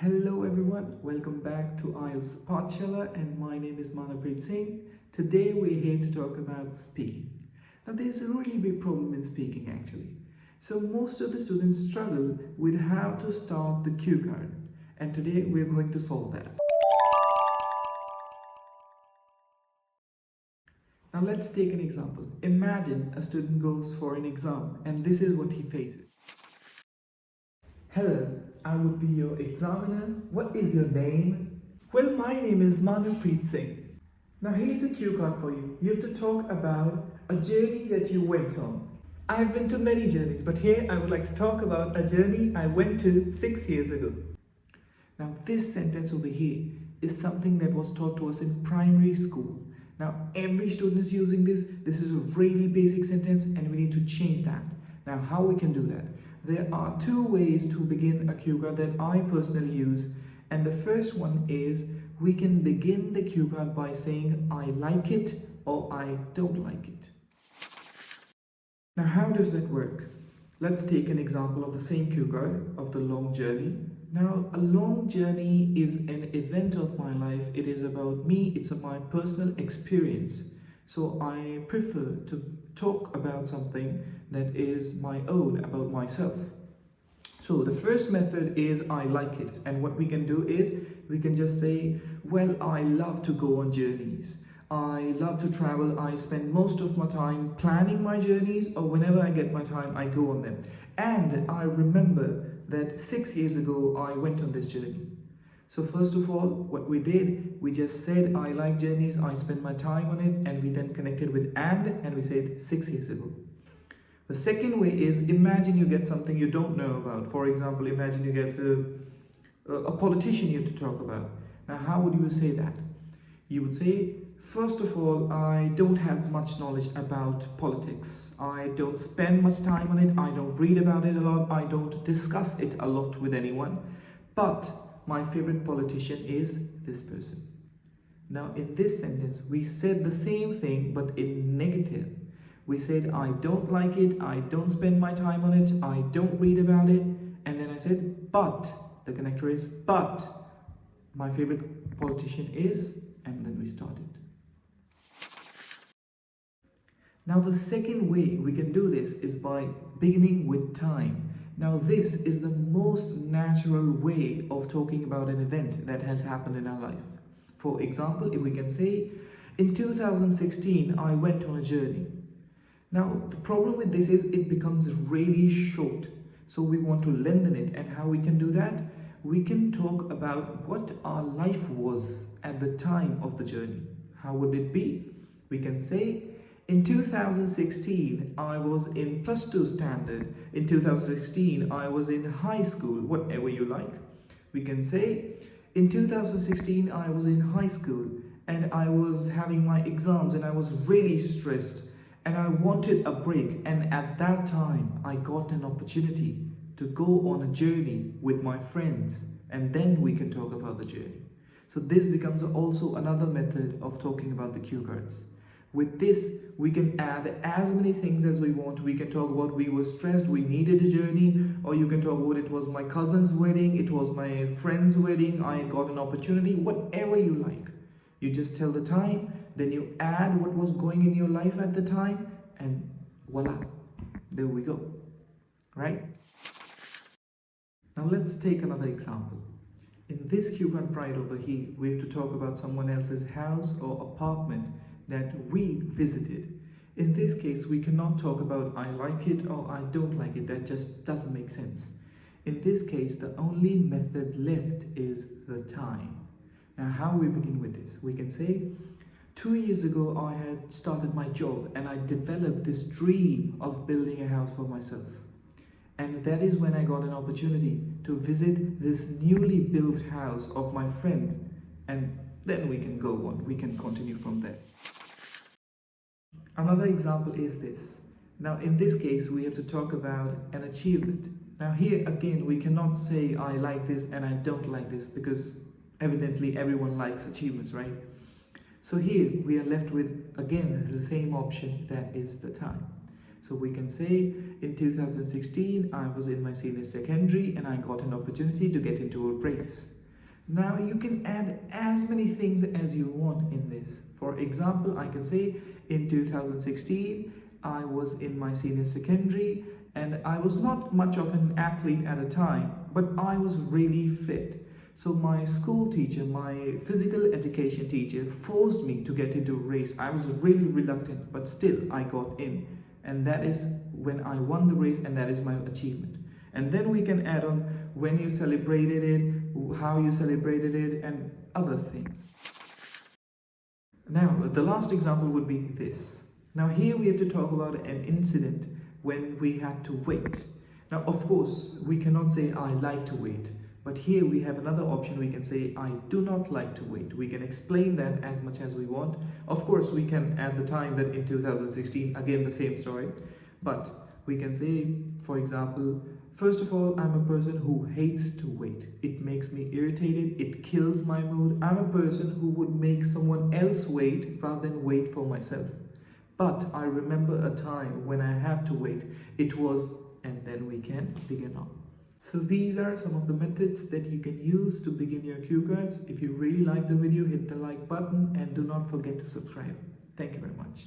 Hello everyone, welcome back to IELTS Pathshala and my name is Manavpreet Singh. Today we're here to talk about speaking. Now there's a really big problem in speaking actually. So most of the students struggle with how to start the cue card, and today we're going to solve that. Now let's take an example. Imagine a student goes for an exam and this is what he faces. Hello, I would be your examiner. What is your name? Well, my name is Manavpreet Singh. Now here's a cue card for you. You have to talk about a journey that you went on. I've been to many journeys, but here I would like to talk about a journey I went to 6 years ago. Now this sentence over here is something that was taught to us in primary school. Now every student is using this. This is a really basic sentence and we need to change that. Now how we can do that? There are two ways to begin a cue card that I personally use, and the first one is we can begin the cue card by saying I like it or I don't like it. Now how does that work? Let's take an example of the same cue card of the long journey. Now a long journey is an event of my life. It is about me, it's my personal experience. So I prefer to talk about something that is my own, about myself. So the first method is I like it, and what we can do is we can just say, well, I love to go on journeys. I love to travel. I spend most of my time planning my journeys, or whenever I get my time, I go on them. And I remember that 6 years ago, I went on this journey. So first of all, what we did, we just said, I like journeys, I spend my time on it, and we then connected with and we said 6 years ago. The second way is, imagine you get something you don't know about. For example, imagine you get a politician you have to talk about. Now, how would you say that? You would say, first of all, I don't have much knowledge about politics. I don't spend much time on it. I don't read about it a lot. I don't discuss it a lot with anyone. But my favorite politician is this person. Now in this sentence, we said the same thing but in negative. We said I don't like it, I don't spend my time on it, I don't read about it, and then I said but, the connector is but, my favorite politician is, and then we started. Now the second way we can do this is by beginning with time. Now this is the most natural way of talking about an event that has happened in our life. For example, if we can say, in 2016, I went on a journey. Now the problem with this is it becomes really short. So we want to lengthen it, and how we can do that? We can talk about what our life was at the time of the journey. How would it be? We can say, in 2016, I was in plus 2 standard. In 2016, I was in high school, whatever you like. We can say, in 2016, I was in high school and I was having my exams and I was really stressed and I wanted a break. And at that time, I got an opportunity to go on a journey with my friends, and then we can talk about the journey. So this becomes also another method of talking about the cue cards. With this, we can add as many things as we want. We can talk about we were stressed, we needed a journey, or you can talk about it was my cousin's wedding, it was my friend's wedding, I got an opportunity, whatever you like. You just tell the time, then you add what was going in your life at the time, and voila, there we go, right? Now let's take another example. In this cue card right over here, we have to talk about someone else's house or apartment that we visited. In this case, we cannot talk about I like it or I don't like it. That just doesn't make sense. In this case, the only method left is the time. Now, how we begin with this? We can say, 2 years ago, I had started my job and I developed this dream of building a house for myself. And that is when I got an opportunity to visit this newly built house of my friend, and then we can go on, we can continue from there. Another example is this. Now in this case, we have to talk about an achievement. Now here again, we cannot say I like this and I don't like this, because evidently everyone likes achievements, right? So here we are left with, again, the same option, that is the time. So we can say in 2016, I was in my senior secondary and I got an opportunity to get into a race. Now you can add as many things as you want in this. For example, I can say in 2016, I was in my senior secondary and I was not much of an athlete at a time, but I was really fit. So my school teacher, my physical education teacher, forced me to get into a race. I was really reluctant, but still I got in. And that is when I won the race, and that is my achievement. And then we can add on when you celebrated it, how you celebrated it, and other things. Now, the last example would be this. Now here we have to talk about an incident when we had to wait. Now, of course, we cannot say I like to wait. But here we have another option. We can say I do not like to wait. We can explain that as much as we want. Of course, we can add the time that in 2016, again the same story. But we can say, for example, first of all, I'm a person who hates to wait. It makes me irritated. It kills my mood. I'm a person who would make someone else wait rather than wait for myself. But I remember a time when I had to wait. It was, and then we can begin on. So these are some of the methods that you can use to begin your cue cards. If you really like the video, hit the like button and do not forget to subscribe. Thank you very much.